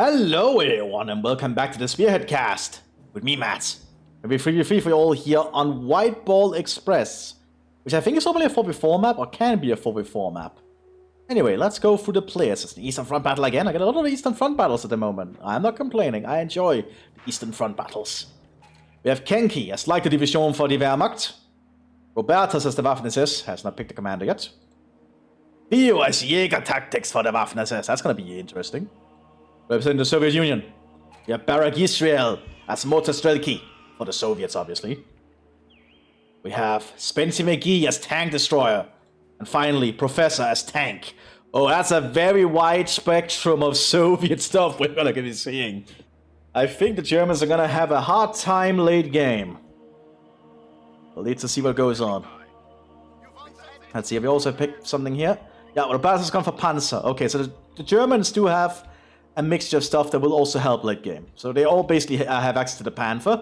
Hello everyone and welcome back to the Spearhead cast with me, Matt. We'll be free for you all here on White Ball Express, which I think is normally a 4v4 map or can be a 4v4 map. Anyway, let's go through the players. It's the Eastern Front battle again. I get a lot of Eastern Front battles at the moment. I'm not complaining. I enjoy the Eastern Front battles. We have Kenki as Leiter Division for die Wehrmacht. Robertus as the Waffen-SS, has not picked the commander yet. Theo as Jäger Tactics for the Waffen-SS. That's gonna be interesting. Representing the Soviet Union. We have Barak Israel as Motor Strelki for the Soviets, obviously. We have Spencer McGee as Tank Destroyer. And finally, Professor as Tank. Oh, that's a very wide spectrum of Soviet stuff we're gonna be seeing. I think the Germans are gonna have a hard time late game. We'll need to see what goes on. Let's see, we also picked something here. Yeah, well, Robertus has gone for Panzer. Okay, so the Germans do have a mixture of stuff that will also help late game. So they all basically have access to the Panther,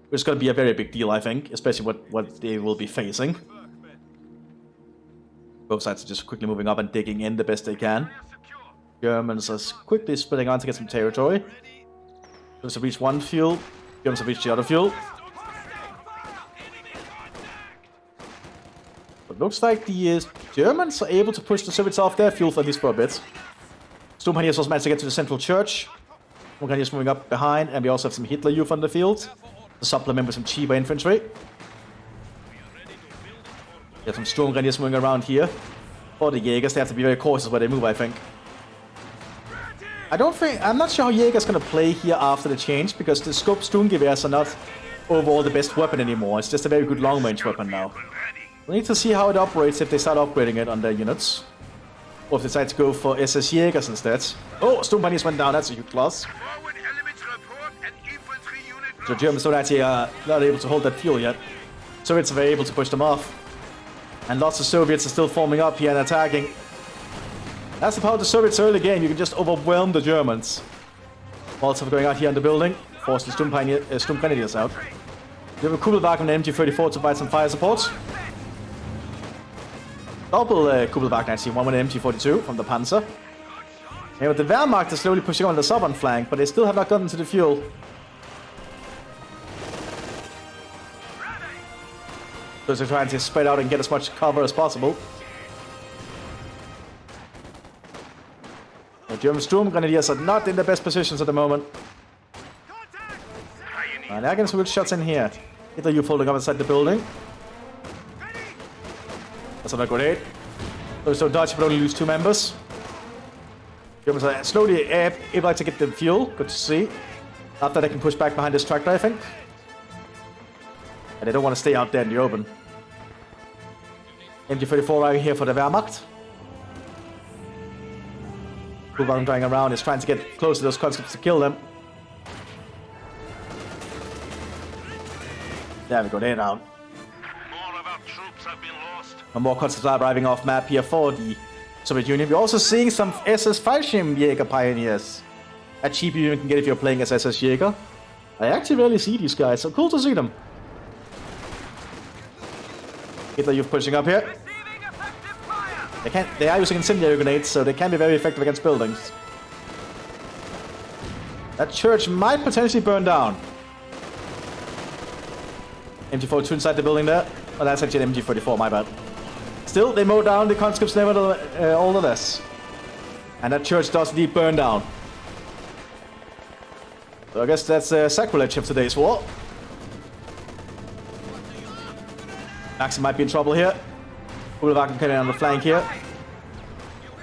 which is going to be a very big deal, I think, especially what they will be facing. Both sides are just quickly moving up and digging in the best they can. Germans are quickly splitting on to get some territory. Germans have reached one fuel, Germans have reached the other fuel. But looks like the Germans are able to push the Soviets off their fuel for at least for a bit. Sturmpanniers also managed to get to the central church. Sturmpanniers moving up behind, and we also have some Hitler youth on the field to supplement with some Chiba infantry. We have some Sturmpanniers moving around here. For the Jaegers, they have to be very cautious where they move, I think. I'm not sure how Jaeger's gonna play here after the change, because the scope Sturmgewehrs are not overall the best weapon anymore. It's just a very good long-range weapon now. We need to see how it operates if they start upgrading it on their units. Or if they decide to go for SS Jägers instead. Oh, Sturmpanniers went down, that's a huge loss. The Germans don't actually not able to hold that fuel yet. Soviets are very able to push them off. And lots of Soviets are still forming up here and attacking. That's the power of the Soviets early game, you can just overwhelm the Germans. Also going out here in the building, force the Sturmgrenadiers out. We have a Kubelwagen and an MG34 to provide some fire support. Double Kubelwagen actually, one with an MG42 from the Panzer. And with the Wehrmacht is slowly pushing on the southern flank, but they still have not gotten to the fuel. So they're trying to spread out and get as much cover as possible. The German Sturmgrenadiers are not in the best positions at the moment. And they're getting some good shots in here. Hitler youth holding up inside the building. That's not a grenade. So Dutch but only lose 2 members. Germans are slowly able to get the fuel. Good to see. After they can push back behind this tractor, I think. And they don't want to stay out there in the open. MG34 right here for the Wehrmacht. Kubelwagen going around is trying to get close to those conscripts to kill them. There we go, they're down. More conscripts are arriving off map here for the Soviet Union. We're also seeing some SS Fallschirmjäger pioneers. A cheap unit you can get if you're playing as SS Jäger. I actually rarely see these guys, so cool to see them. Hitler youth pushing up here. They are using incendiary grenades, so they can be very effective against buildings. That church might potentially burn down. MG42 inside the building there. Oh, that's actually an MG44, my bad. Still, they mow down the conscripts nevertheless. And that church does indeed burn down. So I guess that's sacrilege of today's war. Maxim might be in trouble here. Kubelwagen coming on the flank here.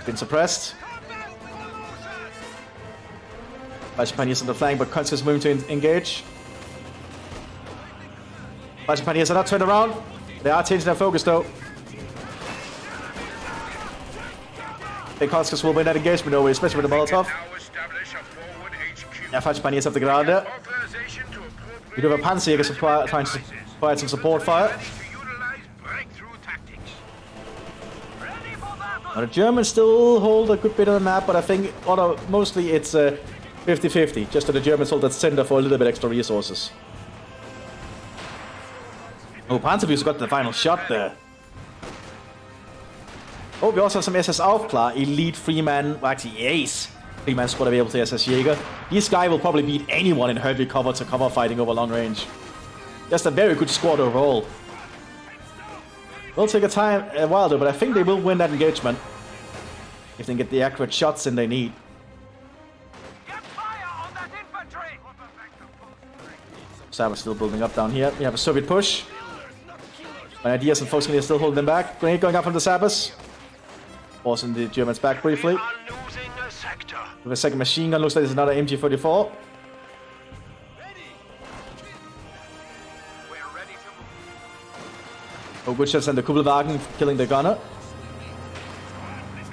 Been suppressed. Fallschirmjäger on the flank, but conscripts moving to engage. Fallschirmjäger are not turned around. They are changing their focus though. The conscripts will win that engagement though, especially with the Molotov. Yeah, Fallschirmjäger have to get out of there. We do have a Panzerjäger trying to provide some support fire. Now the Germans still hold a good bit of the map, but I think mostly it's 50-50, just that the Germans hold that center for a little bit extra resources. Oh, Panzerfuse got the final shot there. Oh, we also have some SS Aufklar, elite 3-man, well, actually Ace 3-man squad to be able to SS Jaeger. This guy will probably beat anyone in heavy cover to cover fighting over long range. Just a very good squad overall. Will take a while though, but I think they will win that engagement. If they can get the accurate shots in they need. Saber's still building up down here. We have a Soviet push. My ideas and folks are still holding them back. Grenade going up from the Sabers. Forcing the Germans back briefly. With a second machine gun, looks like there's another MG44. Oh, good shots and the Kugelwagen killing the gunner.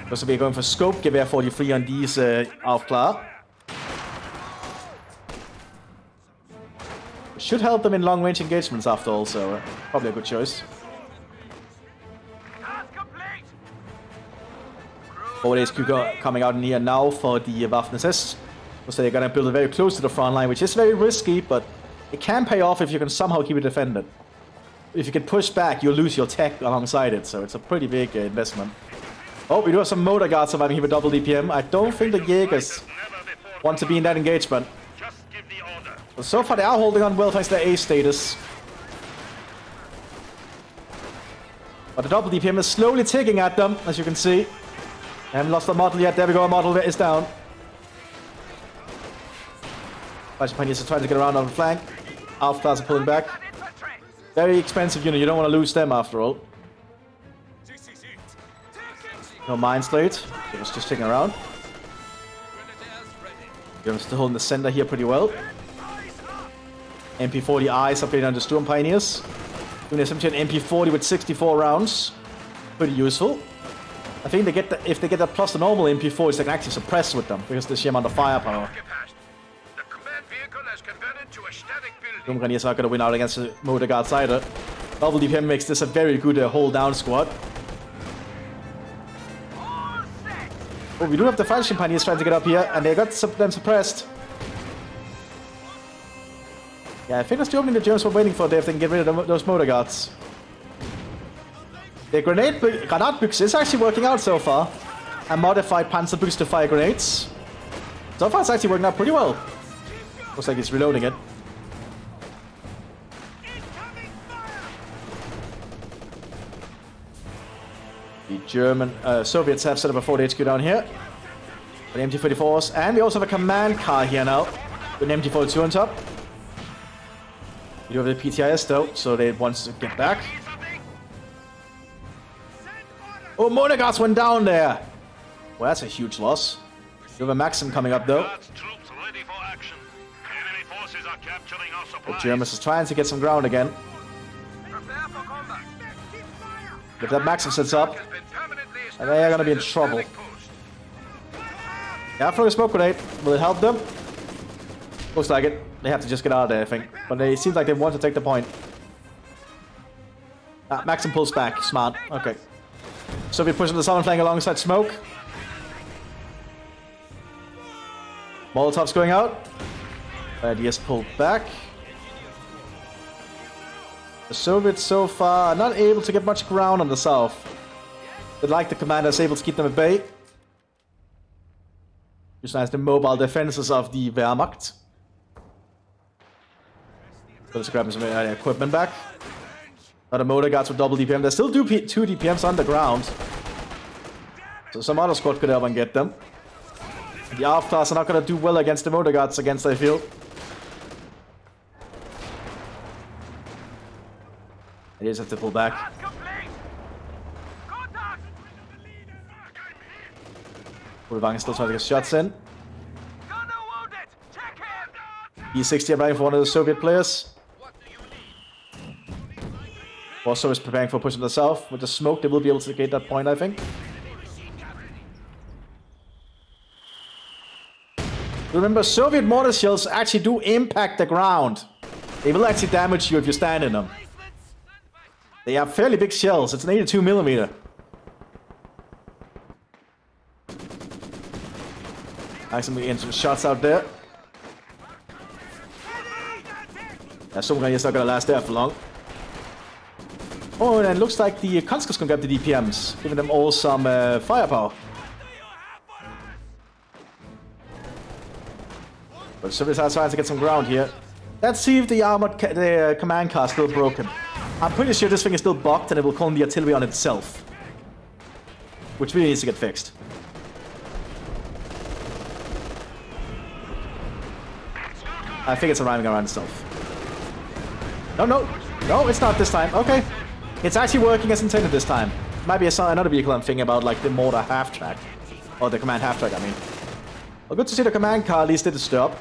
Looks like we're going for scope. Gewehr 43 on these Aufklar. Should help them in long range engagements after all, so probably a good choice. Forward HQ coming out in here now for the Waffen-Assist. So they're gonna build it very close to the front line, which is very risky, but it can pay off if you can somehow keep it defended. If you get pushed back, you'll lose your tech alongside it, so it's a pretty big investment. Oh, we do have some motor guards surviving here with double DPM. I don't think the Jaegers want to be in that engagement. But so far they are holding on well thanks to their A status. But the double DPM is slowly ticking at them, as you can see. They haven't lost the model yet. There we go, a model is down. Pioneers are trying to get around on the flank. Aufklars are pulling back. Very expensive unit, you don't want to lose them after all. No mine slate, it's just sticking around. You're still holding the center here pretty well. MP40 eyes upgraded on the Sturm Pioneers. Doing essentially an MP40 with 64 rounds. Pretty useful. I think they get if they get that plus the normal MP40s, they can actually suppress with them because there's the amount of firepower. Sturmgraniers are going to win out against the motor guards either. Double DPM makes this a very good hold down squad. Oh, we do have the Falchion Pioneers trying to get up here, and they got them suppressed. Yeah, I think that's the opening the Germans were waiting for there if they can get rid of those motor guards. The Granatbüchse is actually working out so far. A modified Panzerbüchse to fire grenades. So far it's actually working out pretty well. Looks like it's reloading it. The German Soviets have set up a forward HQ down here. With MG44s. And we also have a command car here now. With an MG42 on top. We do have the PTIS though, so they want to get back. Oh, motor guards went down there! Well, that's a huge loss. We have a Maxim coming up though. The Germans is trying to get some ground again. If that Maxim sets up, and they are gonna be in trouble. Yeah, throwing a smoke grenade. Will it help them? Looks like it. They have to just get out of there, I think. But they seem like they want to take the point. Maxim pulls back. Smart. Okay. So we're pushing the southern flank alongside smoke. Molotov's going out. Ideas pulled back. The Soviets so far are not able to get much ground on the south. But like the commander is able to keep them at bay. Besides the mobile defenses of the Wehrmacht. Let's grab some equipment back. Not a motor guards with double DPM. There's still 2 DPMs on the ground. So some other squad could help and get them. The Aufklars are not going to do well against the motor guards against I feel. They just have to pull back. Kugelwagen is still trying to get shots in. E60 arriving for one of the Soviet players. Also is preparing for pushing the south. With the smoke, they will be able to get that point, I think. Remember, Soviet mortar shells actually do impact the ground. They will actually damage you if you stand in them. They have fairly big shells. It's an 82mm. Actually getting some shots out there. Yeah, Sturmgranier is not going to last there for long. Oh, and it looks like the Kanskers can grab the DPMs, giving them all some firepower. But Soviets are trying to get some ground here. Let's see if the the command car is still broken. I'm pretty sure this thing is still bugged and it will call the artillery on itself. Which really needs to get fixed. I think it's arriving around itself. No, no. No, it's not this time. Okay. It's actually working as intended this time. Might be another vehicle I'm thinking about, like the mortar half-track. Or the command half-track, I mean. Well, good to see the command car at least did the stop.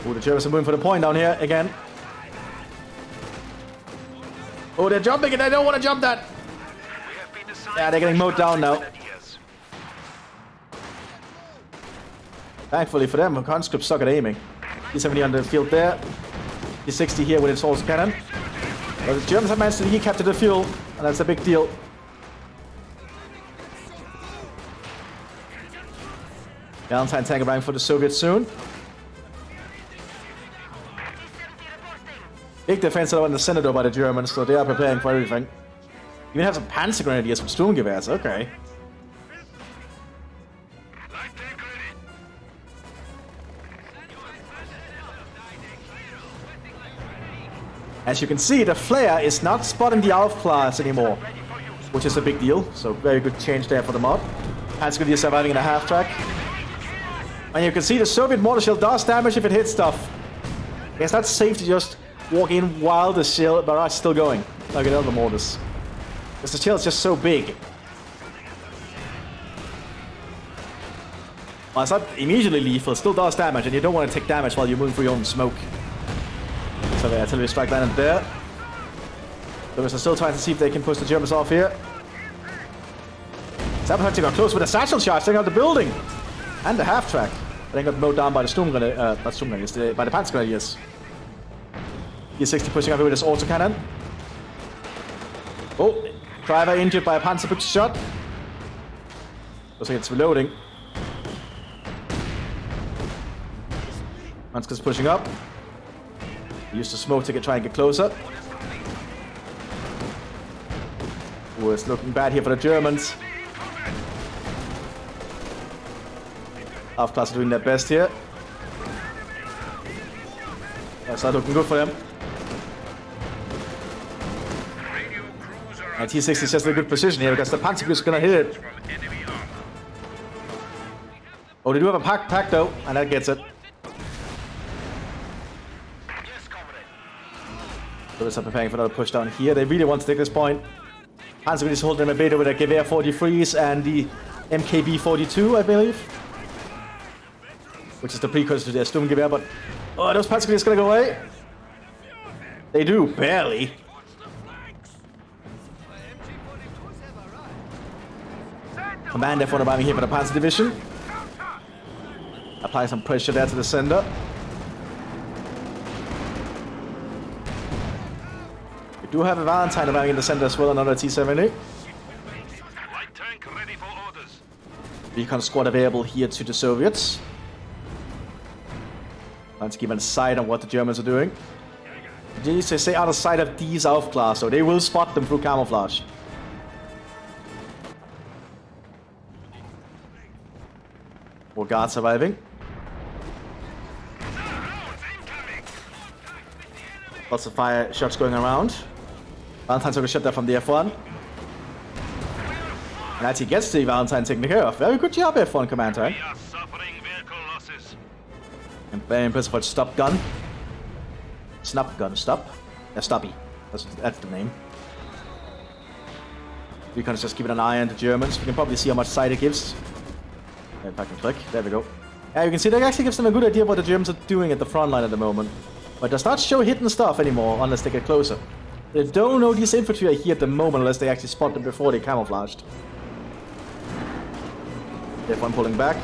Oh, the Germans are moving for the point down here again. Oh, they're jumping and I don't want to jump that. Yeah, they're getting mowed down now. Thankfully for them, conscripts suck at aiming. T-70 on the field there. T-60 here with its horse cannon. But the Germans have managed to capture the fuel, and that's a big deal. Valentine tank arriving for the Soviets soon. Big defense in the center though by the Germans, so they are preparing for everything. Even have some Panzer Grenadiers with Sturmgewehrs, okay. As you can see, the flare is not spotting the ALF class anymore, which is a big deal, so very good change there for the mod. Panzer Grenadiers surviving in a half-track. And you can see the Soviet mortar shell does damage if it hits stuff. It's not safe to just walk in while the shell barrage is still going, like in other mortars. Because the shell is just so big. Well, it's not immediately lethal, it still does damage, and you don't want to take damage while you're moving through your own smoke. So the artillery strike landed there. The Russians are still trying to see if they can push the Germans off here. Sabotage got close with a satchel charge, taking out the building! And the half-track. But then got mowed down by the Sturmgrenadiers, by the Panzer Grenadiers. T-60 pushing over with his autocannon. Oh, driver injured by a Panzerbuchs shot. Looks like it's reloading. Manska's pushing up. Use the smoke to try and get closer. Oh, it's looking bad here for the Germans. Half class are doing their best here. That's not looking good for them. And T-60 is just in a good position here because the Panzerbuchs is going to hit it. Oh, they do have a pack though, and that gets it. So they're preparing for another push down here. They really want to take this point. Panzer is holding them a beta with a Gewehr 43s and the MKB 42, I believe. Which is the precursor to their Sturmgewehr, but... Oh, those Panzer is gonna go away. They do, barely. Command F1 arriving here for the Panzer Division. Apply some pressure there to the center. We do have a Valentine arriving in the center as well, another T-70. Light tank ready for orders. Recon squad available here to the Soviets. Trying to give a sight on what the Germans are doing. They need to stay out of sight of these Aufklass, so they will spot them through camouflage. More guards surviving. Lots of fire shots going around. Valentine's going to shut that from the F1. And as he gets the Valentine taken care of. Very good job, F1 Commander. We are suffering vehicle losses. And very impressive for stop gun. Snap gun, stop. Yeah, Stoppy. That's the name. We can just keep an eye on the Germans. We can probably see how much sight it gives. If I can click. There we go. Yeah, you can see that actually gives them a good idea of what the Germans are doing at the front line at the moment. But does not show hidden stuff anymore unless they get closer. They don't know these infantry are here at the moment unless they actually spot them before they camouflaged. F1 pulling back.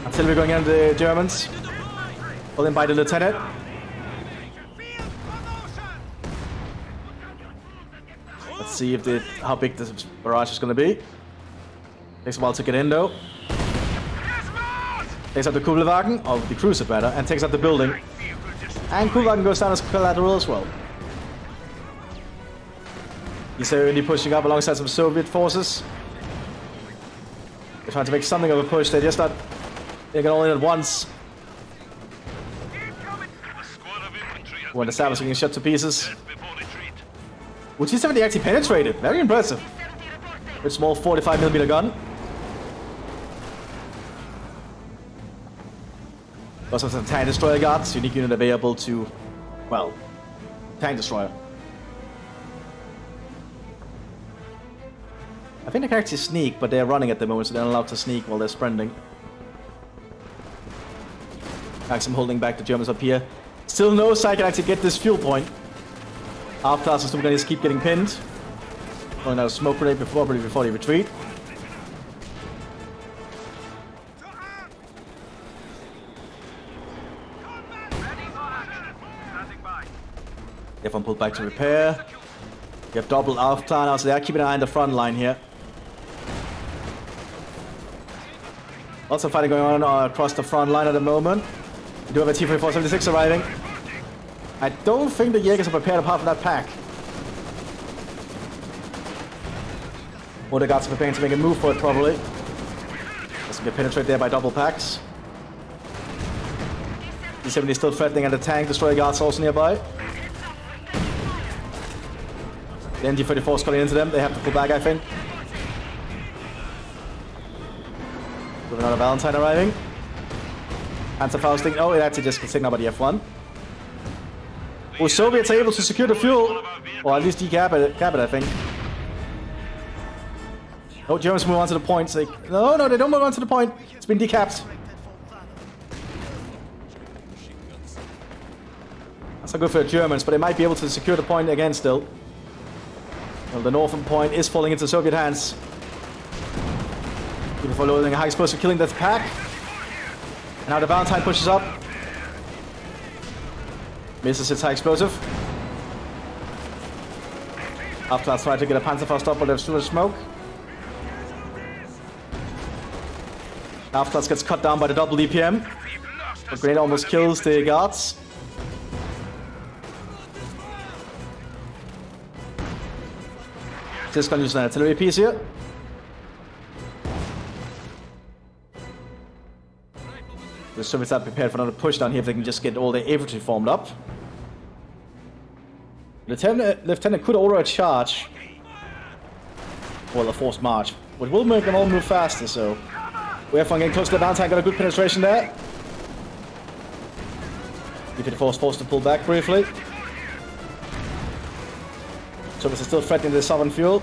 Artillery going in the Germans. Pulled in by the lieutenant. Let's see if how big this barrage is going to be. Takes a while to get in though. Takes out the Kugelwagen, or the cruiser rather, and takes out the building. And Kugelwagen goes down as collateral as well. He's only pushing up alongside some Soviet forces. They're trying to make something of a push. They're just not... They get all in at once. When the Sabbath getting shot to pieces. Which is 70 actually penetrated. Very impressive. With small 45mm gun. Also some tank destroyer guards. Unique unit available to... Well... Tank destroyer. I think they can actually sneak, but they're running at the moment, so they're not allowed to sneak while they're sprinting. I'm holding back the Germans up here. Still no side can actually get this fuel point. Half class is still going to keep getting pinned. Going out of smoke grenade before they retreat. Everyone pulled back to repair. You have double Alpha now, so they are keeping an eye on the front line here. Lots of fighting going on across the front line at the moment. We do have a T-4476 arriving. I don't think the Jaegers are prepared apart from that pack. Or the guards are preparing to make a move for it, probably. Doesn't get penetrated there by double packs. D-70 still threatening, and the tank destroyer guards also nearby. The MG-34 is calling into them. They have to pull back, I think. With another Valentine arriving. Panzerfausting. Oh, it actually just gets taken out by the F1. Well, Soviets are able to secure the fuel. Or at least decap it, I think. No, Germans move on to the point. So no, they don't move on to the point. It's been decapped. That's not good for the Germans, but they might be able to secure the point again still. Well, the northern point is falling into Soviet hands. Before loading a high explosive, killing that pack. And now the Valentine pushes up. Misses its high explosive. After that, trying to get a Panzerfaust up, but there's too much smoke. After that gets cut down by the double DPM. The grenade almost kills the guards. Just gonna use an artillery piece here. The Soviets are prepared for another push down here if they can just get all their infantry formed up. Lieutenant could order a charge. Well, a forced march. Which will make them all move faster, so... We have fun getting close to the Valentine, got a good penetration there. D-54 is forced to pull back briefly. Soviets are still threatening the southern fuel.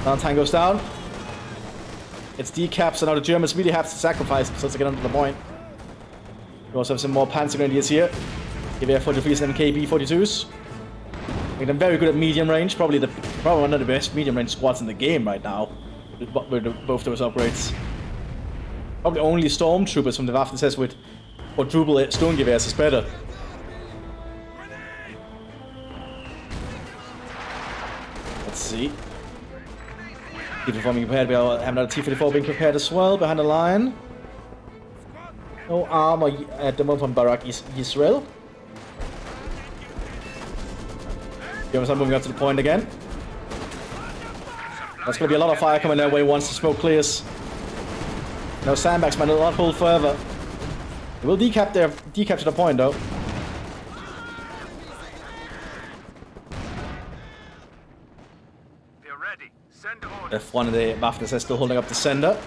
Valentine goes down. It's decapped, so now the Germans really have to sacrifice themselves to get onto the point. We also have some more Panzer Grenadiers here. GBR-43s and MKB-42s. Make them very good at medium range. Probably one of the best medium range squads in the game right now. With both those upgrades. Probably only Stormtroopers from the Waffen with quadruple Sturmgewehrs is better. Let's see. T-54 being prepared. We have another T-54 being prepared as well behind the line. No armor at the moment from Barak Israel. Germans are moving up to the point again. There's going to be a lot of fire coming their way once the smoke clears. No sandbags might not pull further. They will decapture the point though. F1 of the Mthis is still holding up the sender.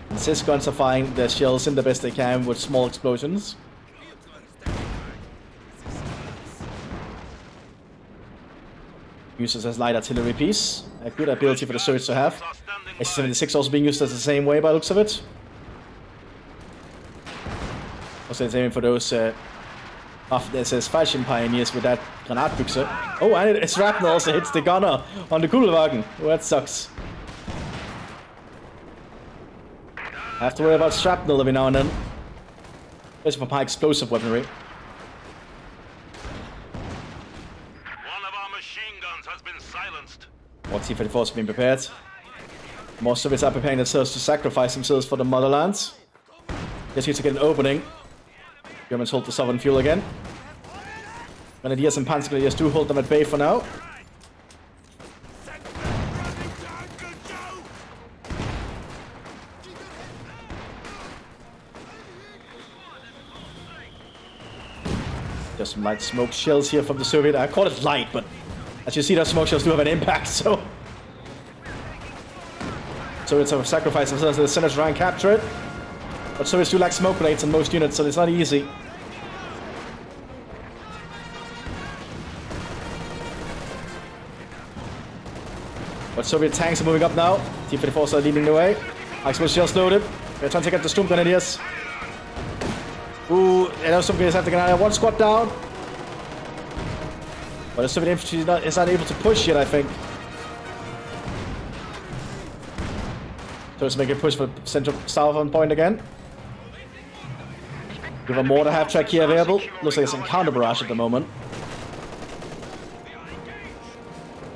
And Sys guns are firing their shells in the best they can with small explosions. Uses as light artillery piece. A good ability for the Soviets to have. S-76 also being used as the same way by the looks of it. Also it's aiming for those SS Fashion Pioneers with that Granatbüchse. Oh, and it's shrapnel also hits the gunner on the Kugelwagen. Oh, that sucks. Have to worry about shrapnel every now and then. Especially from high explosive weaponry. One of our machine guns has been silenced. More T-34s being prepared. More Soviets are preparing themselves to sacrifice themselves for the motherland. Just need to get an opening. Germans hold the southern fuel again. Grenadiers and Panzer Grenadiers do hold them at bay for now. There's some light smoke shells here from the Soviet. I call it light, but as you see, those smoke shells do have an impact, so... Soviets have sacrificed themselves to the center to try and capture it. But Soviets do lack smoke grenades on most units, so it's not easy. But Soviet tanks are moving up now. T-34s are leading the way. Explosive shells loaded. They're trying to take out the Sturmgrenadiers. Ooh, and those Sturmgrenadiers have to get out. One squad down. But the Soviet infantry is not able to push yet, I think. So let's make a push for central southern point again. We have a mortar half-track here available. Looks like it's in counter barrage at the moment.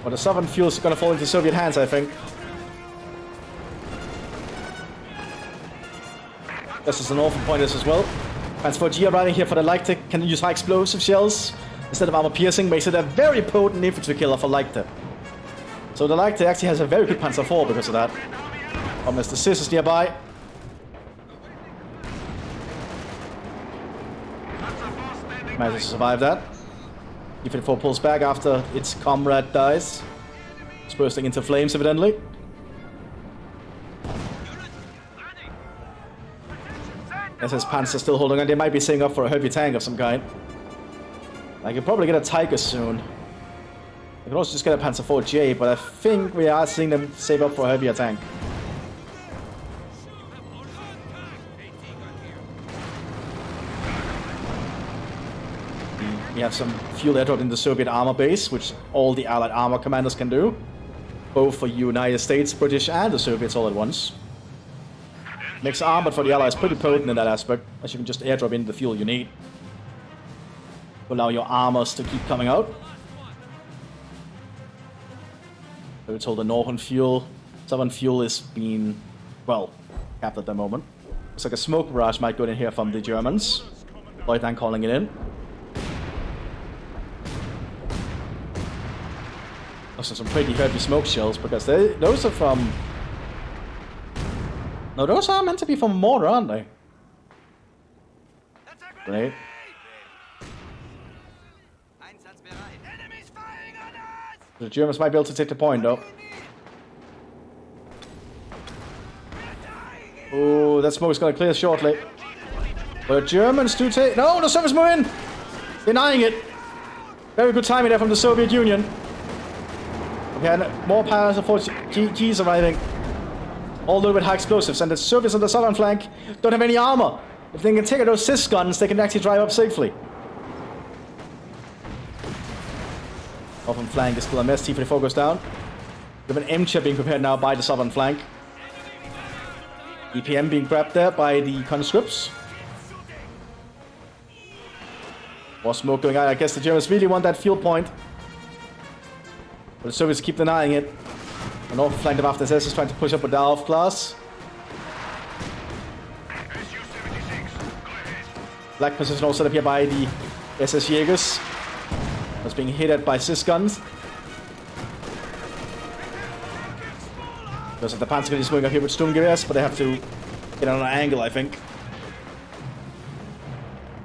But the southern fuel is going to fall into Soviet hands, I think. This is the northern point as well. Transport G arriving here for the Leichte can use high explosive shells instead of armor piercing, makes it a very potent infantry killer for Leichte. So the Leichte actually has a very good Panzer IV because of that. Mthis is nearby. Managed to survive that. T-34 pulls back after its comrade dies. It's bursting into flames, evidently. SS Panzer still holding on. They might be setting up for a heavy tank of some kind. I can probably get a Tiger soon. I can also just get a Panzer IV-J, but I think we are seeing them save up for a heavier tank. We have some fuel airdrop in the Soviet armor base, which all the Allied armor commanders can do. Both for United States, British, and the Soviets all at once. Makes armor for the Allies pretty potent in that aspect, as you can just airdrop in the fuel you need. To allow your armors to keep coming out. So it's all the northern fuel. Southern fuel is being, well, capped at the moment. Looks like a smoke barrage might go in here from the Germans. Leutnant calling it in. Also some pretty heavy smoke shells, because those are from... No, those are meant to be from mortar, aren't they? Great. The Germans might be able to take the point, though. Oh, that smoke is going to clear shortly. The Germans do take... No, the Soviets move in! Denying it. Very good timing there from the Soviet Union. Okay, more Panzer IV Gs arriving. All loaded with high explosives, and the Soviets on the southern flank don't have any armor. If they can take out those CIS guns, they can actually drive up safely. Northern flank is still a mess. T-34 goes down. We have an M-chip being prepared now by the southern flank. EPM being grabbed there by the conscripts. More smoke going out. I guess the Germans really want that fuel point. But the Soviets keep denying it. The northern flank of Mthis is trying to push up with the Alf class. Black position all set up here by the SS Jägers. That's being hit at by CIS guns. Because the Panzer is moving up here with Sturmgewehrs, but they have to get on an angle, I think.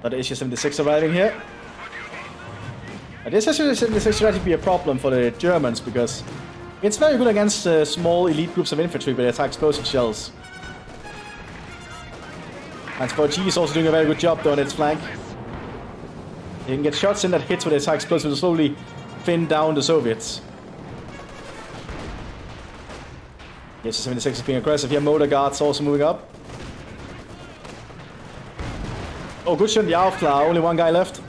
Another SU-76 arriving here. And this SU-76 should actually be a problem for the Germans, because it's very good against small elite groups of infantry with attack explosive shells. Transport G is also doing a very good job though on its flank. You can get shots in that hits with attack explosives to slowly thin down the Soviets. The SU-76 is being aggressive here. Motor guards also moving up. Oh, good shot in the Aufklar. Only one guy left.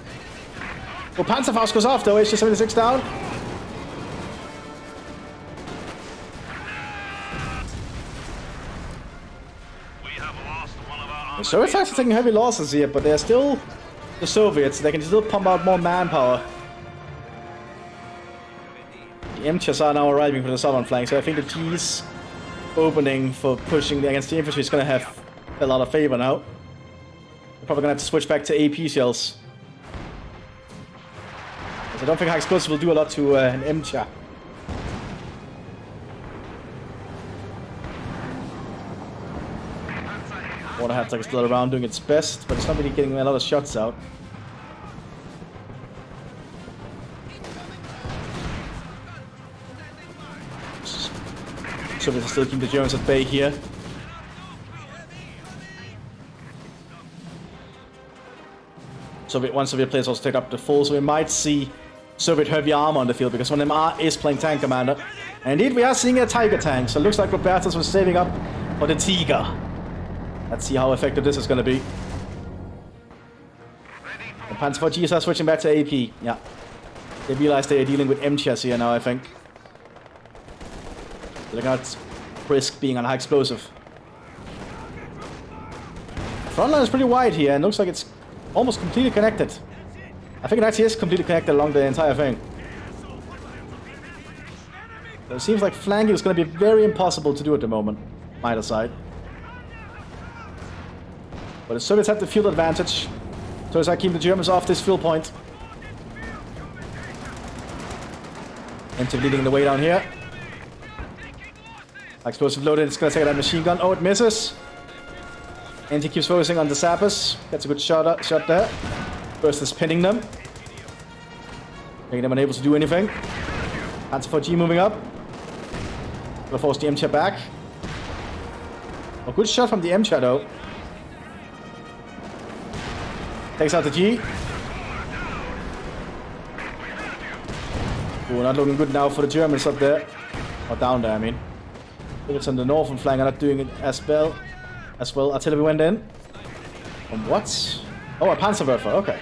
Oh, Panzerfaust goes off though. SU-76 down. The Soviets are actually taking heavy losses here, but they're still the Soviets. They can still pump out more manpower. The MCHs are now arriving from the southern flank, so I think the G's opening for pushing against the infantry is going to have a lot of favor now. They're probably going to have to switch back to AP shells. I don't think high explosive will do a lot to an MCH. Water half-track is still around doing its best, but it's not really getting a lot of shots out. Soviets are still keeping the Germans at bay here. One Soviet players also take up the full, so we might see Soviet heavy armor on the field, because one of them is playing tank commander. And indeed, we are seeing a Tiger tank, so it looks like Robertus was saving up for the Tiger. Let's see how effective this is going to be. The Panzer IV Gs are switching back to AP. Yeah. They realize they are dealing with MCHS here now, I think. They're not risk being on high explosive. The front line is pretty wide here, and looks like it's almost completely connected. I think it actually is completely connected along the entire thing. So it seems like flanking is going to be very impossible to do at the moment, on either side. But the Soviets have the field advantage, so as I keep the Germans off this field point. Into leading the way down here. Explosive loaded, it's going to take that machine gun. Oh, it misses. NT keeps focusing on the sappers. Gets a good shot there. Burst is pinning them. Making them unable to do anything. Panzer IV moving up. Gonna force the MCHA back. A good shot from the MCHA though. Takes out the G. Ooh, not looking good now for the Germans up there. Or down there, I mean. It's on the northern flank, are not doing it as well. Artillery went in. And what? Oh, a Panzerwerfer, okay.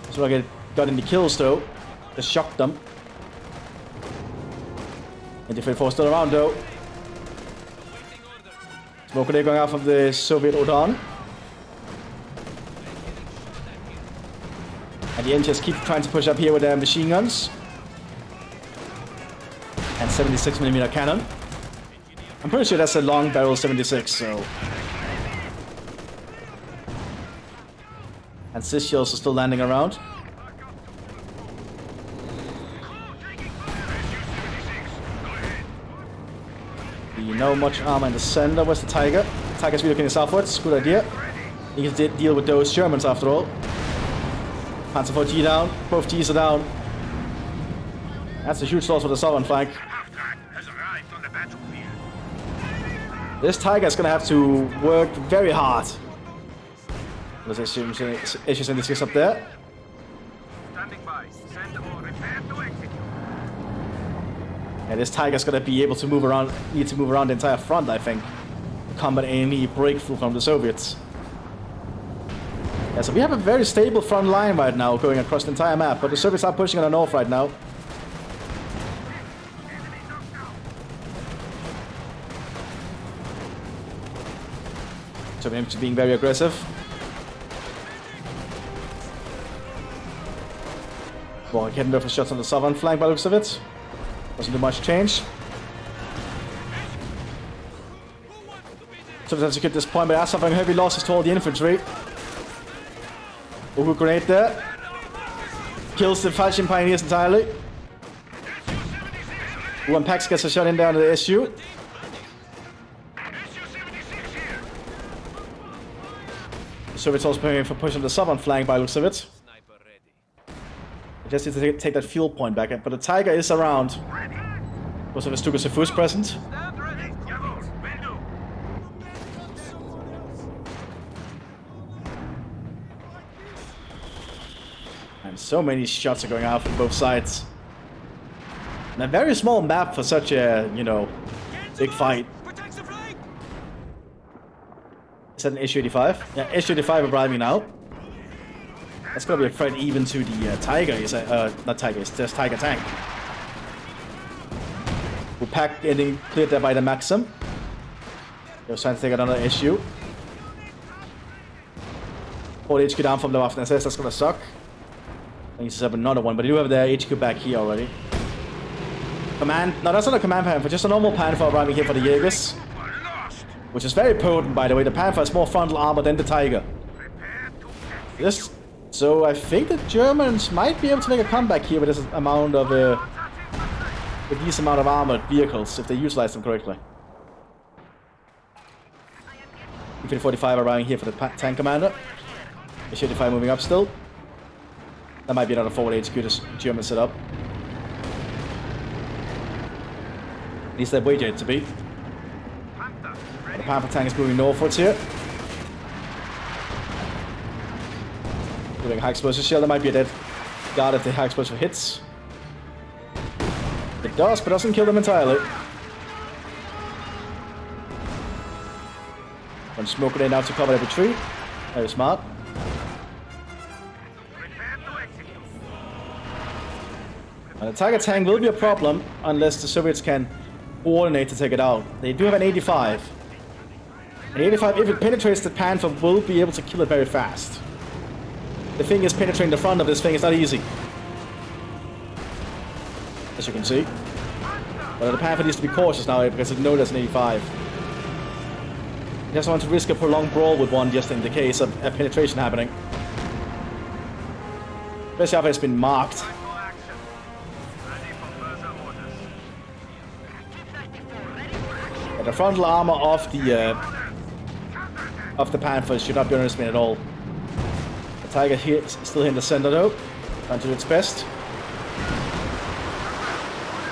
So I got in the kills though. Just shocked them. And the force still around though. Smoke grenade going out from the Soviet Odon. And the NGS keep trying to push up here with their machine guns. And 76mm cannon. I'm pretty sure that's a long barrel 76, so. And Cis shells are still landing around. You know, much armor in the center. Where's the Tiger? Tiger's relocating southwards. Good idea. You can deal with those Germans after all. Panzer IV G down. Both Gs are down. That's a huge loss for the southern flank. This Tiger is going to have to work very hard. There's issues in this up there. And this Tiger is going to be able to move around, need to move around the entire front, I think. Combat any breakthrough from the Soviets. Yeah, so we have a very stable front line right now going across the entire map, but the Soviets are pushing on the north right now. So we're being very aggressive. Well, getting there for shots on the southern flank by the looks of it. Wasn't too much change. So let's secure this point, but are suffering heavy losses to all the infantry. Good grenade there. Kills the Falchion Pioneers entirely. One Pax gets a shot in there under the SU. The Soviets also preparing for pushing the southern flank by the looks of it. I just need to take that fuel point back, but the Tiger is around. Most of the Stukas are first present. And so many shots are going out from both sides. And a very small map for such a, you know, big fight. Is that an Issue-85? Yeah, Issue-85 arriving now. That's gonna be a threat even to the Tiger, not Tiger, it's just Tiger tank. Who packed getting cleared there by the Maxim. They was trying to take another issue. 4 HQ down from the Waffen SS, that's gonna suck. I need to have another one, but they do have their HQ back here already. Command, no, that's not a command Panther, just a normal Panther arriving here for the Jaegers. Which is very potent, by the way. The Panther has more frontal armor than the Tiger. This, so I think the Germans might be able to make a comeback here with this amount of, with these amount of armored vehicles, if they utilize them correctly. P-45 arriving here for the tank commander. P-85 moving up still. That might be another forward HQ the Germans set up. least they're waiting it to be. The Panther tank is moving northwards here. Doing high explosive shield. That might be a dead guard if the high explosive hits. It does, but doesn't kill them entirely. One smoke grenade now to cover the retreat. Very smart. And the Tiger tank will be a problem unless the Soviets can coordinate to take it out. They do have an 85. An 85, if it penetrates the Panther, will be able to kill it very fast. The thing is, penetrating the front of this thing is not easy. As you can see. But the Panther needs to be cautious now because it knows there's an 85. He doesn't want to risk a prolonged brawl with one just in the case of a penetration happening. Especially after it's been marked. But the frontal armor of the Panther should not be underestimated at all. The Tiger here is still in the center though, trying to do its best.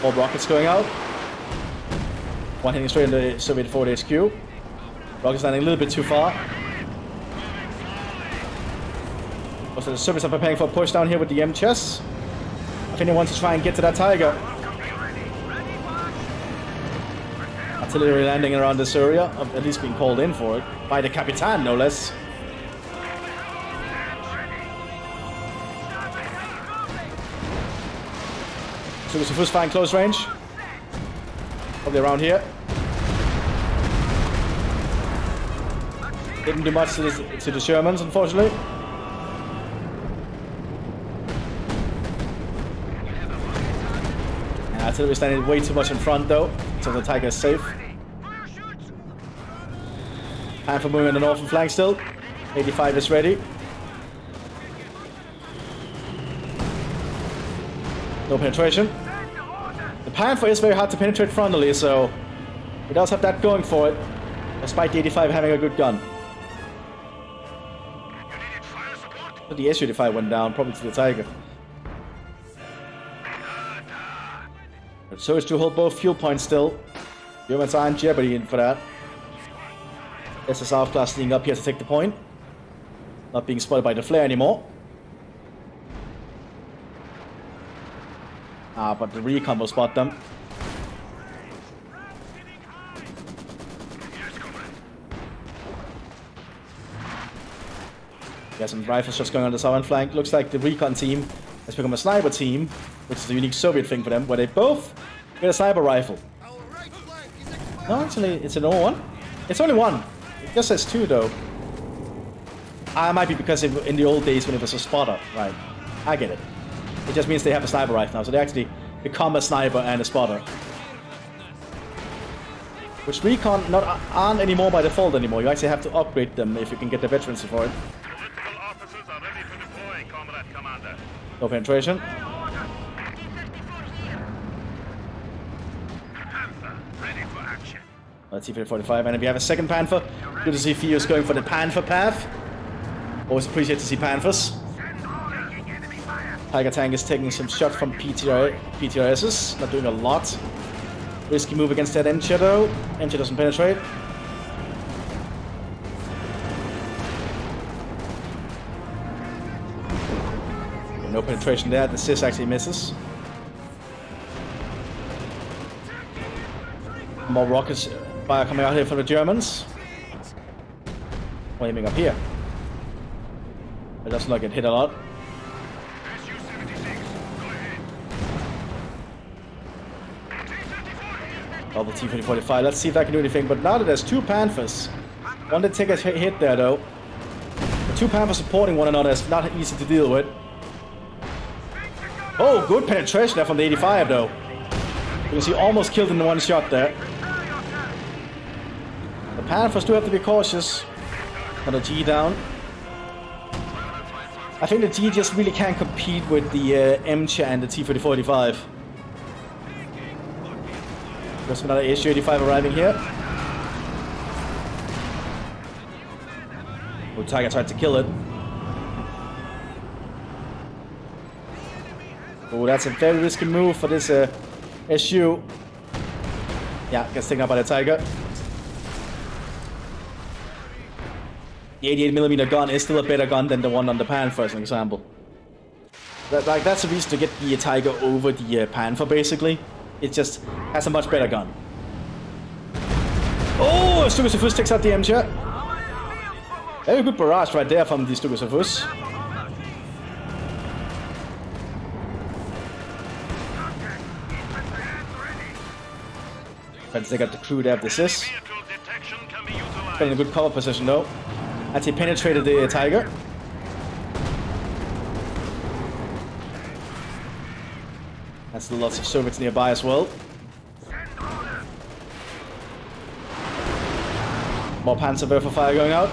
All rockets going out. One hitting straight into the Soviet forward HQ. Rockets landing a little bit too far. Also, the Soviets are preparing for a push down here with the MChess. I think they want to try and get to that Tiger. Artillery landing around this area, at least being called in for it. By the Capitan, no less. So it's the first flying close range. Probably around here. Didn't do much to the Shermans, unfortunately. And artillery standing way too much in front, though, so the Tiger is safe. Panther moving on the northern flank still. 85 is ready. No penetration. The Panther is very hard to penetrate frontally, so he does have that going for it, despite the 85 having a good gun. But the S-85 went down, probably to the Tiger. But so is to hold both fuel points still. Germans are in jeopardy in for that. SSR class sneaking up here to take the point. Not being spotted by the flare anymore. But the recon will spot them. Yeah, some rifle shots going on the southern flank. Looks like the recon team has become a sniper team, which is a unique Soviet thing for them, where they both get a sniper rifle. No, actually, it's an one. It's only one. It just says two, though. It might be because in the old days when it was a spotter, right? I get it. It just means they have a sniper rifle now, so they actually become a sniper and a spotter. Which recon aren't anymore by default anymore. You actually have to upgrade them if you can get the veterancy for it. Political officers are ready to deploy, Comrade Commander. No penetration. Panther, ready for action. Let's see for 45, and if you have a second Panther, good to see Theo's going for the Panther path. Always appreciate to see Panthers. Tiger tank is taking some shots from PTRSs, not doing a lot. Risky move against that Encher though. Encher doesn't penetrate. No penetration there, the Sis actually misses. More rockets fire coming out here from the Germans. Well, aiming up here. It does not get hit a lot. Double T-45. Let's see if I can do anything. But now that there's two Panthers, one that take a hit there though. The two Panthers supporting one another is not easy to deal with. Oh, good penetration there from the 85 though. You can see almost killed in one shot there. The Panthers do have to be cautious. Got a G down. I think the G just really can't compete with the Encher and the T-45. There's another H-85 arriving here. Oh, Tiger tried to kill it. Oh, that's a very risky move for this SU. Yeah, gets taken out by the Tiger. The 88mm gun is still a better gun than the one on the Panther, as an example. That's the reason to get the Tiger over the Panther, basically. It just has a much better gun. Oh, Mthis takes out the MG. Very good barrage right there from the Mthis. But they got the crew there. This is. Got in a good cover position though. As he penetrated the Tiger. There's still lots of Soviets nearby as well. More Panzerwerfer fire going out.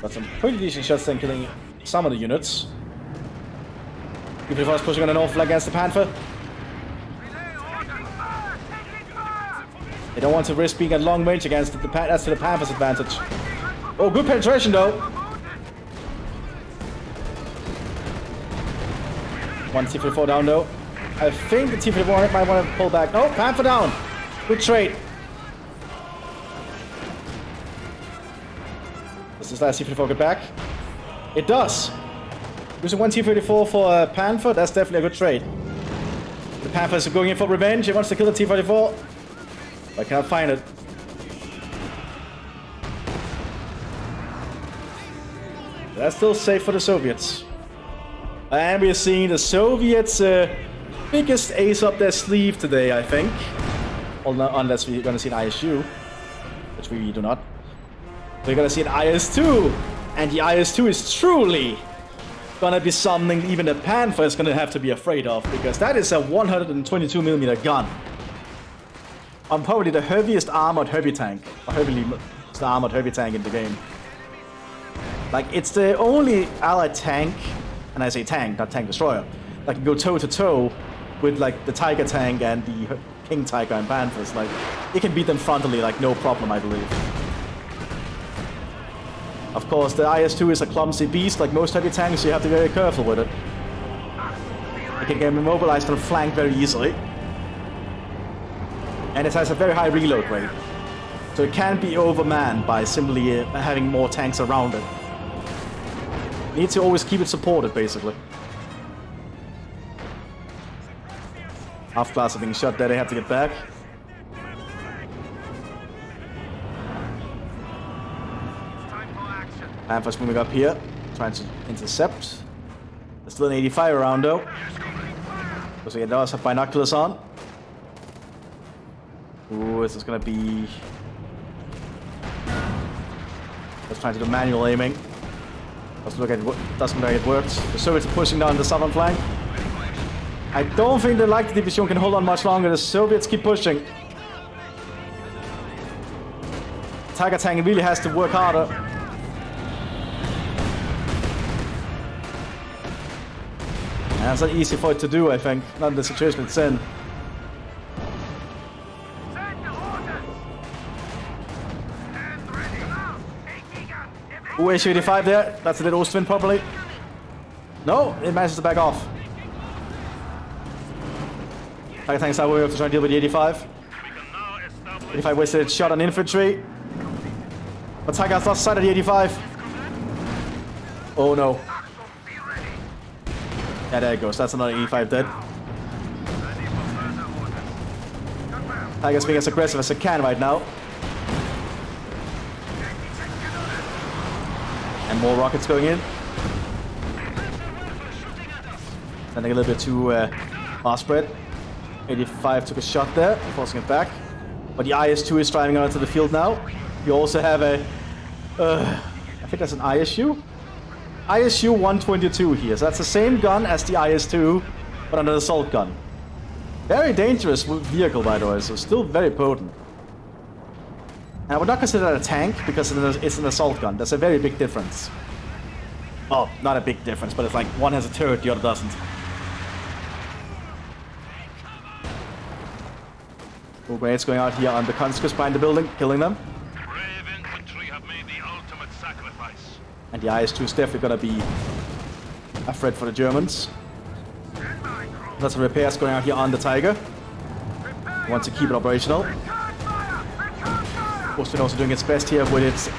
Got some pretty decent shots then killing some of the units. People pushing on the north flank against the Panther. They don't want to risk being at long range against the that's to the Panther's advantage. Oh, good penetration though. One T-34 down though. I think the T-34 might want to pull back. No, Panther down. Good trade. Does this last T-34 get back? It does. Using one T-34 for Panther, that's definitely a good trade. The Panthers are going in for revenge. He wants to kill the T-34. I can't find it. That's still safe for the Soviets. And we're seeing the Soviets' biggest ace up their sleeve today, I think. Unless we're going to see an ISU, which we do not. We're going to see an IS-2. And the IS-2 is truly going to be something even the Panther is going to have to be afraid of. Because that is a 122mm gun. On probably the heaviest armored heavy tank. Or heavily armored heavy tank in the game. Like, it's the only allied tank, and I say tank, not tank destroyer, that can go toe-to-toe with, like, the Tiger tank and the King Tiger and Panthers. Like, it can beat them frontally, like, no problem, I believe. Of course, the IS-2 is a clumsy beast, like most heavy tanks, so you have to be very careful with it. It can get immobilized and flanked very easily. And it has a very high reload rate. So it can't be overmanned by simply having more tanks around it. You need to always keep it supported, basically. Half class are being shot there, they have to get back. Panthers moving up here, trying to intercept. There's still an 85 around though. Because he does have binoculars on. Ooh, this is gonna be... Let's try to do manual aiming. Doesn't look like it worked. The Soviets are pushing down the southern flank. I don't think the Light Division can hold on much longer. The Soviets keep pushing. Tiger tank really has to work harder. And that's not easy for it to do, I think. Not in the situation it's in. Ooh, HU-85 there. That's a little Ostwind probably. No, it manages to back off. Tiger tanks are way up to try and deal with the 85. 85 wasted a shot on infantry. But Tiger has lost sight of the 85. Oh no. Yeah, there it goes. That's another 85 dead. Tiger's being as aggressive as it can right now. And more rockets going in. Sending a little bit too far spread. 85 took a shot there, forcing it back. But the IS-2 is driving out into the field now. You also have a... I think that's an ISU? ISU 122 here. So that's the same gun as the IS-2, but an assault gun. Very dangerous vehicle, by the way, so still very potent. And I would not consider that a tank, because it's an assault gun. That's a very big difference. Well, not a big difference, but it's like one has a turret, the other doesn't. More grenades going out here on the conscripts behind the building, killing them. Brave infantry have made the ultimate sacrifice. And the IS-2 is definitely gonna be a threat for the Germans. Lots of repairs going out here on the Tiger. Want to keep it operational. Austin also doing its best here with its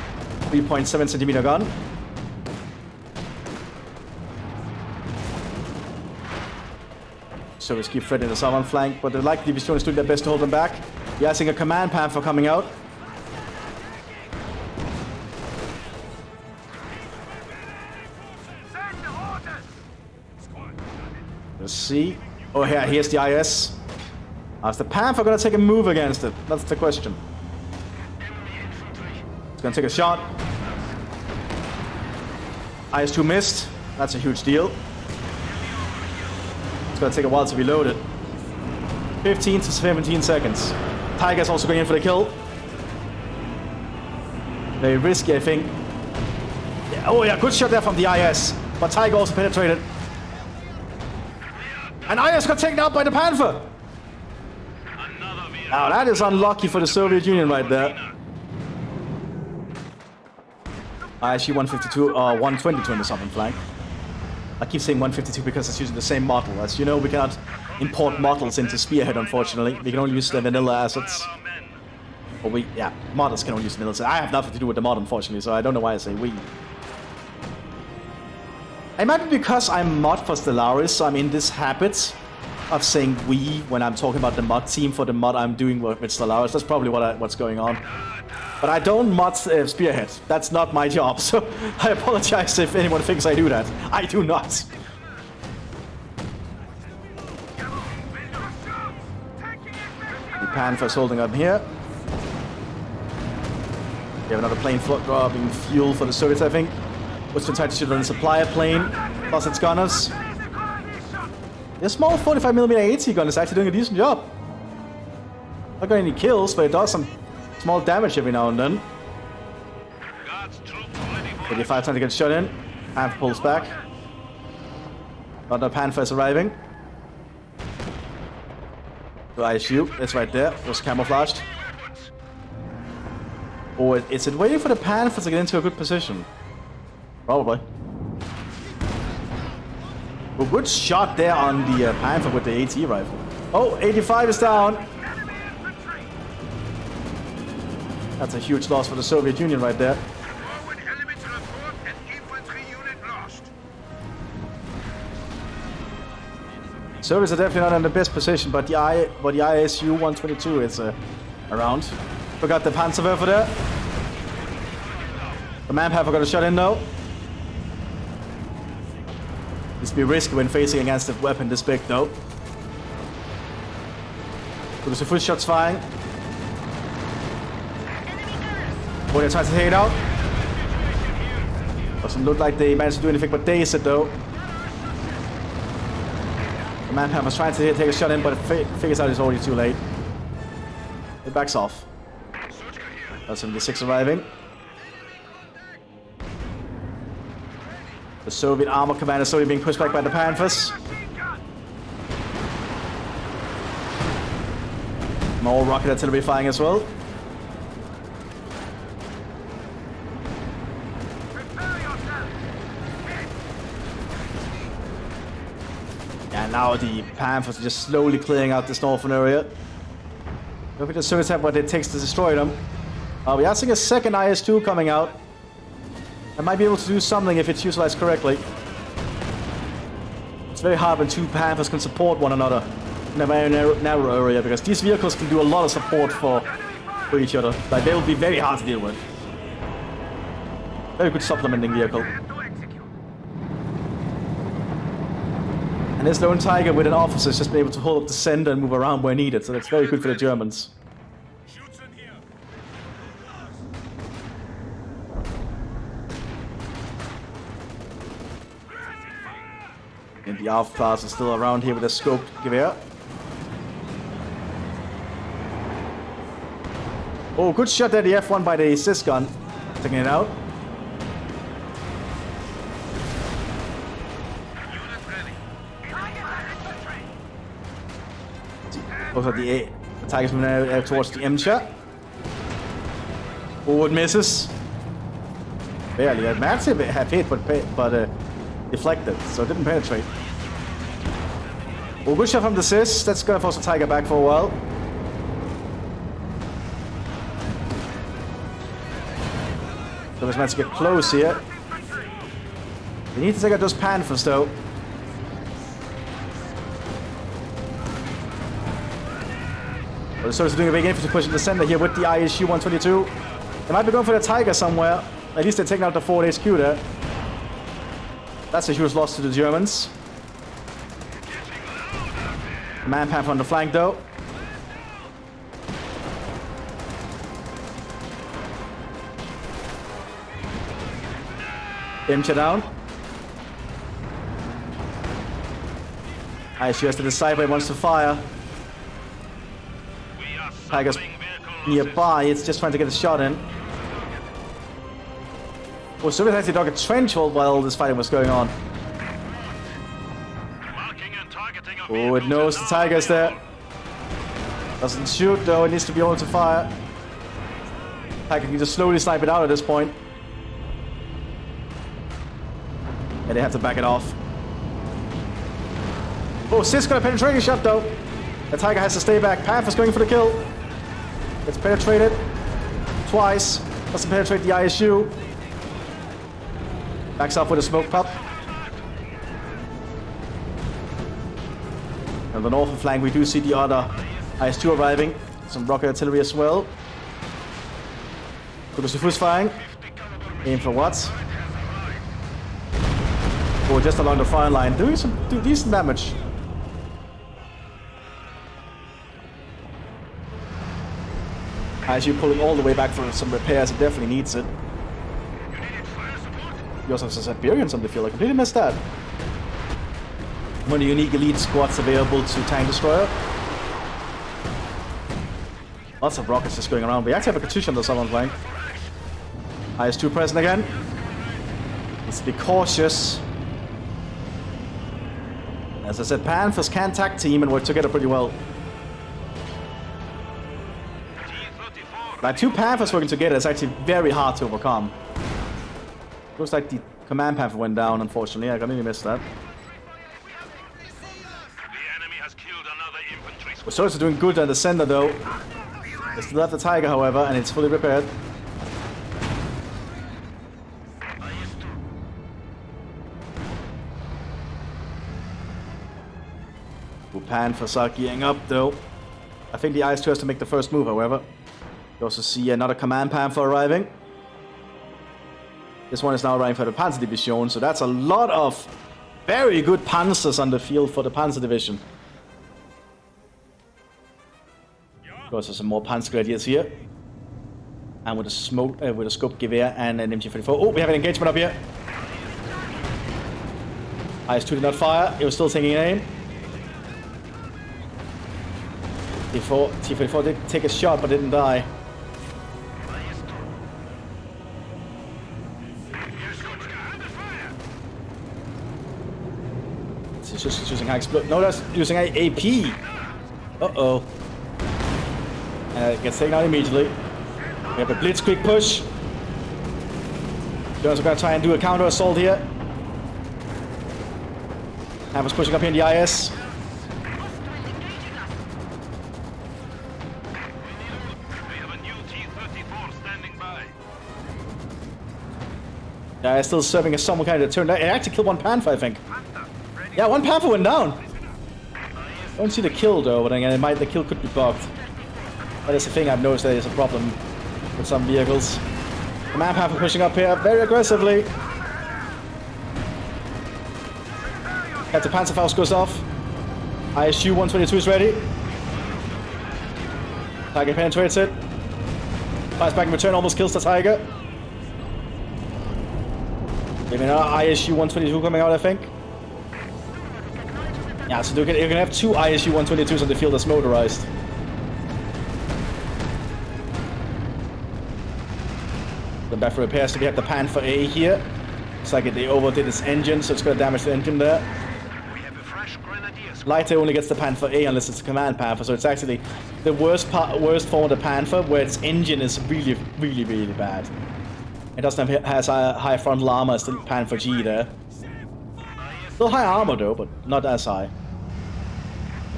3.7 centimeter gun. So let's keep threatening the southern flank, but the Light Division is doing their best to hold them back. We're seeing a command panther coming out. Let's see. Oh, here's the IS. Is the Panther gonna take a move against it? That's the question. It's gonna take a shot. IS-2 missed. That's a huge deal. It's gonna take a while to reload it. 15 to 17 seconds. Tiger's also going in for the kill. Very risky, I think. Yeah, oh yeah, good shot there from the IS. But Tiger also penetrated. And IS got taken out by the Panther. Now that is unlucky for the Soviet Union right there. Actually 152 or 122 in the southern flank. I keep saying 152 because it's using the same model. As you know, we cannot import models into Spearhead, unfortunately. We can only use the vanilla assets. Or models can only use vanilla assets. I have nothing to do with the mod, unfortunately, so I don't know why I say we. It might be because I'm mod for Stellaris, so I'm in this habit of saying we when I'm talking about the mod team for the mod I'm doing with Stellaris. That's probably what's going on. But I don't mod Spearhead. That's not my job, so I apologize if anyone thinks I do that. I do not. The Panther's holding up here. We have another plane dropping fuel for the Soviets, I think. What's been tried to shoot on a supplier plane, plus its gunners. The small 45mm AT gun is actually doing a decent job. Not got any kills, but it does some small damage every now and then. 85 trying to get shot in. Panther pulls back. Another Panther is arriving. The ISU, it's right there. It was camouflaged. Or is it waiting for the Panther to get into a good position? Probably. Well, good shot there on the Panther with the AT rifle. Oh, 85 is down. That's a huge loss for the Soviet Union right there. Soviets are definitely not in the best position, but the ISU 122 is around. Forgot the Panzerwerfer there. The Manpanther got a shot in though. This be risky when facing against a weapon this big though. There's the first shots firing. Oh, they're trying to take it out. Doesn't look like they managed to do anything but daze it though. The Manpanther's trying to take a shot in, but it figures out it's already too late. It backs off. That's 76 arriving. The Soviet armor commander is slowly being pushed back by the Panthers. More rocket artillery firing as well. And now the Panthers are just slowly clearing out this northern area. Don't think the Soviets have what it takes to destroy them. We are seeing a second IS-2 coming out. I might be able to do something if it's utilized correctly. It's very hard when two Panthers can support one another in a very narrow area, because these vehicles can do a lot of support for each other. Like, they will be very hard to deal with. Very good supplementing vehicle. And this lone Tiger with an officer has just been able to hold up the center and move around where needed, so that's very good for the Germans. And the Alpha class is still around here with a scoped gewehr. Oh, good shot there, the F1 by the assist gun. Taking it out. Both of the Tigers moving out towards the M-shot. Oh, it misses. Barely. Mthis had hit, but deflected, so it didn't penetrate. Oh, good shot from Mthis. That's gonna force the Tiger back for a while. So this man's to get close here. We need to take out those Panthers though. Well, the Soldiers are doing a big infantry push in the center here with the ISU 122. They might be going for the Tiger somewhere. At least they're taking out the Ford HQ there. That's a huge loss to the Germans. Man Panther on the flank though. Imcha down. ISU has to decide where he wants to fire. Tiger's nearby, it's just trying to get a shot in. Well, Soviets actually dug a trench hole while this fighting was going on. Oh, it knows the Tiger's there. Doesn't shoot though, it needs to be able to fire. Tiger can just slowly snipe it out at this point. And they have to back it off. Oh, Sis got a penetrating shot though. The Tiger has to stay back. Panther's going for the kill. Gets penetrated twice. Doesn't penetrate the ISU. Backs off with a smoke pop. On the northern flank, we do see the other IS-2 arriving. Some rocket artillery as well. Mthis firing. Aim for what? Oh, just along the fire line. Doing some decent damage. ISU pulling all the way back for some repairs. It definitely needs it. You also have some Siberians on the field. I completely missed that. One of the unique elite squads available to tank destroyer. Lots of rockets just going around. We actually have a Katyusha on the southern flank. IS-2 present again. Needs to be cautious. As I said, Panthers can tag team and work together pretty well. Like two Panthers working together is actually very hard to overcome. Looks like the command Panther went down, unfortunately. I completely missed that. The soldiers are doing good at the center though. They still have the Tiger, however, and it's fully repaired. Panthers are gearing up though. I think the IS-2 has to make the first move, however. You also see another command Panther arriving. This one is now arriving for the Panzer Division, so that's a lot of very good Panzers on the field for the Panzer Division. Of course, there's some more Panzer Grenadiers here. And with a smoke, with a scope Gewehr and an MG-44. Oh, we have an engagement up here. IS-2 did not fire, it was still taking aim. T-44 did take a shot but didn't die. He's just using high explode. No, that's using AP. Uh-oh. And it gets taken out immediately. We have a blitzkrieg push. Germans are going to try and do a counter assault here. Hammer's pushing up here in the IS. Yeah, it's still serving as some kind of turn. It actually killed one Panther, I think. Yeah, one Panther went down. Don't see the kill though, but again, the kill could be bugged. That is the thing I've noticed. That is a problem with some vehicles. Command Panther pushing up here very aggressively. At the Panzerfaust goes off. ISU 122 is ready. Tiger penetrates it. Fires back in return, almost kills the Tiger. Maybe another ISU 122 coming out, I think. Yeah, so you're gonna have two ISU 122s on the field that's motorized. Then back for repairs, so we have the Panther A here. Looks like they overdid its engine, so it's gonna damage the engine there. Lighter only gets the Panther A unless it's a command Panther, so it's actually the worst form of the Panther, where its engine is really, really, really bad. It doesn't have has a high frontal armor as the Panther G there. Still high armor though, but not as high.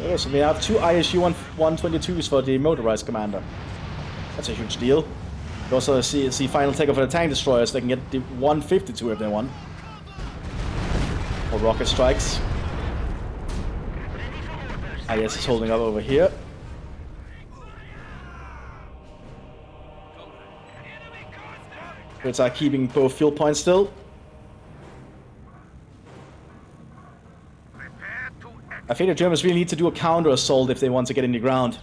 Okay, so we have 2 ISU 122s for the motorized commander. That's a huge deal. You also see final takeoff for the tank destroyers. They can get the 152 if they want. Or rocket strikes. IS is holding up over here. Brits are keeping both fuel points still. I think the Germans really need to do a counter assault if they want to get in the ground.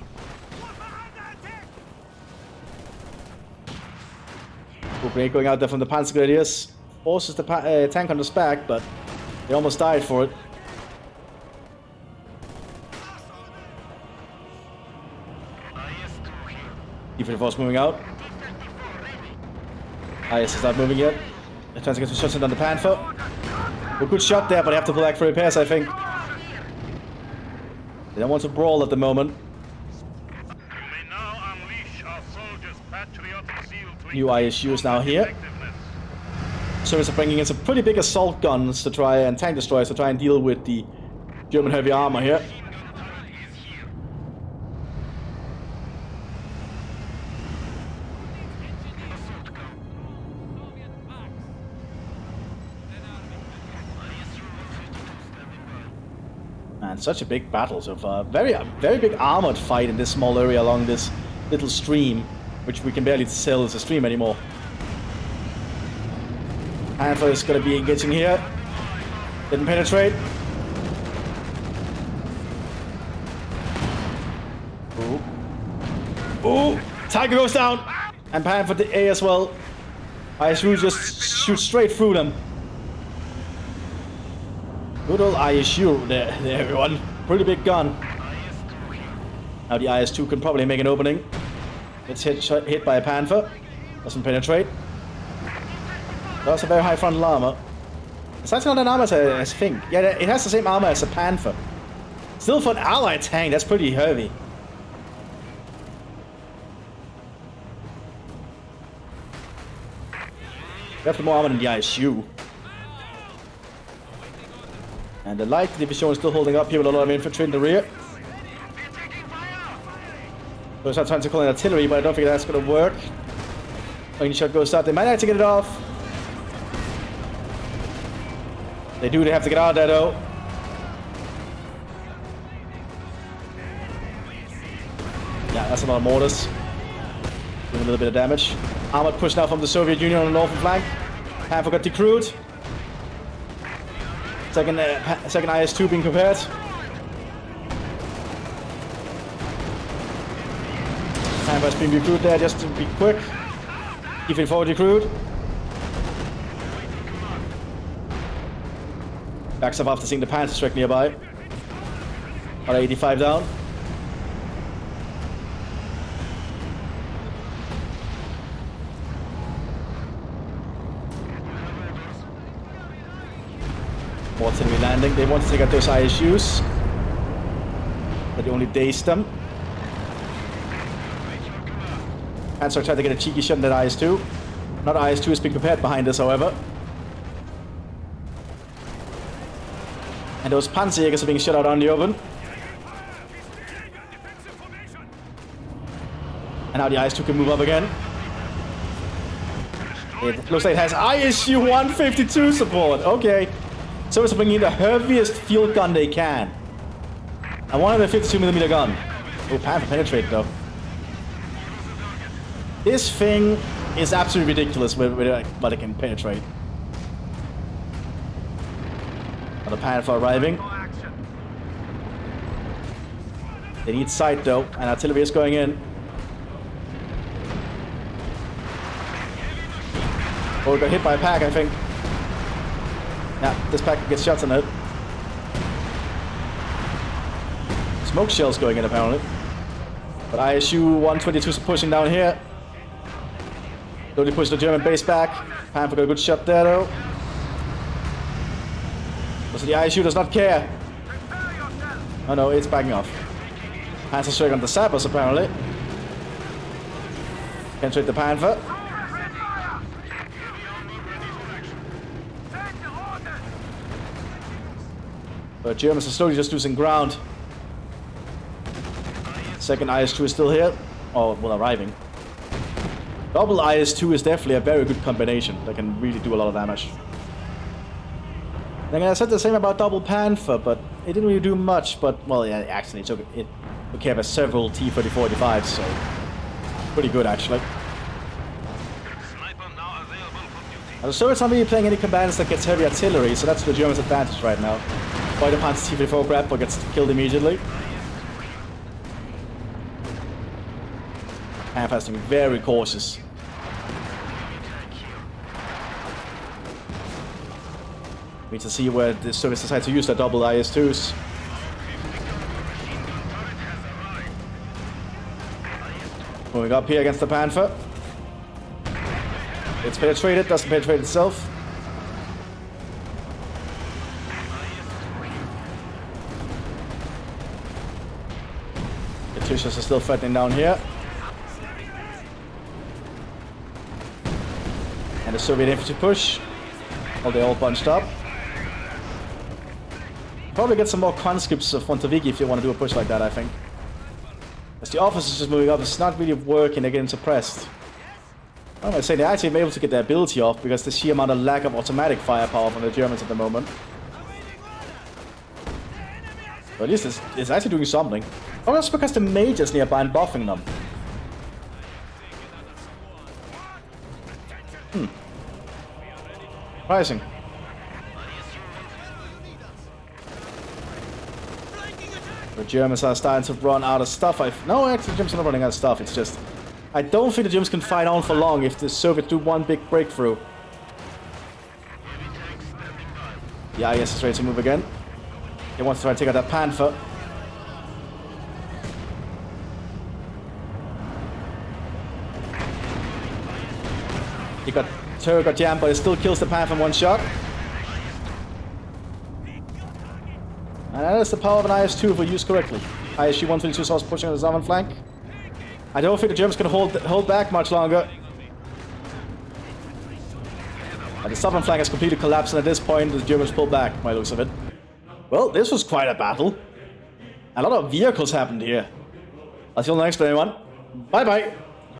Great going out there from the Panzergrenadiers. Forces the tank on his back, but they almost died for it. Defensive force moving out. IS is not moving yet. They're trying to get some shots in on the Panther. A good shot there, but they have to pull back for repairs, I think. They don't want to brawl at the moment. New ISU is now here. Soviets are bringing in some pretty big assault guns to try and tank destroyers to try and deal with the German heavy armor here. Man, such a big battle so far. Very big armored fight in this small area along this little stream, which we can barely tell as a stream anymore. Panther is going to be engaging here. Didn't penetrate. Ooh. Ooh! Tiger goes down! And Panther the A as well. ISU just shoots straight through them. Good old ISU there everyone. Pretty big gun. Now the IS-2 can probably make an opening. It's hit by a Panther. Doesn't penetrate. That's a very high frontal armor. It's actually not an armor as I think. Yeah, it has the same armor as a Panther. Still for an allied tank, that's pretty heavy. We have more armor than the ISU. And the light division is still holding up here with a lot of infantry in the rear. So it's not trying to call in artillery, but I don't think that's going to work. When shot goes out, they might actually get it off. They have to get out of there though. Yeah, that's a lot of mortars. Doing a little bit of damage. Armored push now from the Soviet Union on the northern flank. Panther got decrewed. Second IS-2 being prepared. Panther's being recruited there just to be quick. Keeping forward recruit. Backs up after seeing the Panther strike nearby. About 85 down. More artillery landing. They want to take out those ISUs, but they only dazed them. Panzer tried to get a cheeky shot in that IS-2. Not IS-2 is being prepared behind us, however. And those Panzerjägers are being shot out on the open. And now the IS-2 can move up again. It looks like it has ISU 152 support. Okay. So it's bringing in the heaviest field gun they can. A 152mm gun. Oh, Panther penetrate though. This thing is absolutely ridiculous with what it can penetrate. Another Panther arriving. They need sight though, and artillery is going in. Oh, we got hit by a pack, I think. Yeah, this pack gets shots on it. Smoke shells going in apparently. But ISU 122 is pushing down here. Slowly push the German base back. Panther got a good shot there though. So the ISU does not care. Oh no, it's backing off. Panther strike on the sappers apparently. Penetrate the Panther. But Germans are slowly just losing ground. Second IS-2 is still here. Oh, well, arriving. Double IS-2 is definitely a very good combination that can really do a lot of damage. Then I said the same about Double Panther, but it didn't really do much. But, well, yeah, actually, it took care of several T-34-85s, so pretty good, actually. Sniper now available for duty. The Soviets aren't really playing any commands that gets heavy artillery, so that's the Germans' advantage right now. Fighter Panzer T-34 grapple gets killed immediately. Mattcasting very cautious. We need to see where the Soviets decide to use their double IS-2s. Moving up here against the Panther. It's penetrated, doesn't penetrate itself. The Katyushas are still threatening down here. And the Soviet infantry push. Oh, they're all bunched up. Probably get some more conscripts of Fontaviki if you want to do a push like that, I think. As the officers just moving up, it's not really working, they're getting suppressed. I might say they're actually able to get their ability off because the sheer amount of lack of automatic firepower from the Germans at the moment. But at least it's actually doing something. Or that's because the major's nearby and buffing them. Surprising. The Germans are starting to run out of stuff. No, actually, the Germans are not running out of stuff. It's just... I don't think the Germans can fight on for long if the Soviets do one big breakthrough. The IS is ready to move again. He wants to try to take out that Panther. Turret got jammed, but it still kills the Panther in one shot. And that is the power of an IS-2 if we use correctly. ISG-122 starts pushing on the southern flank. I don't think the Germans can hold back much longer. And the southern flank has completely collapsed, and at this point, the Germans pull back, by the looks of it. Well, this was quite a battle. A lot of vehicles happened here. I'll see you on the next one, everyone. Bye-bye.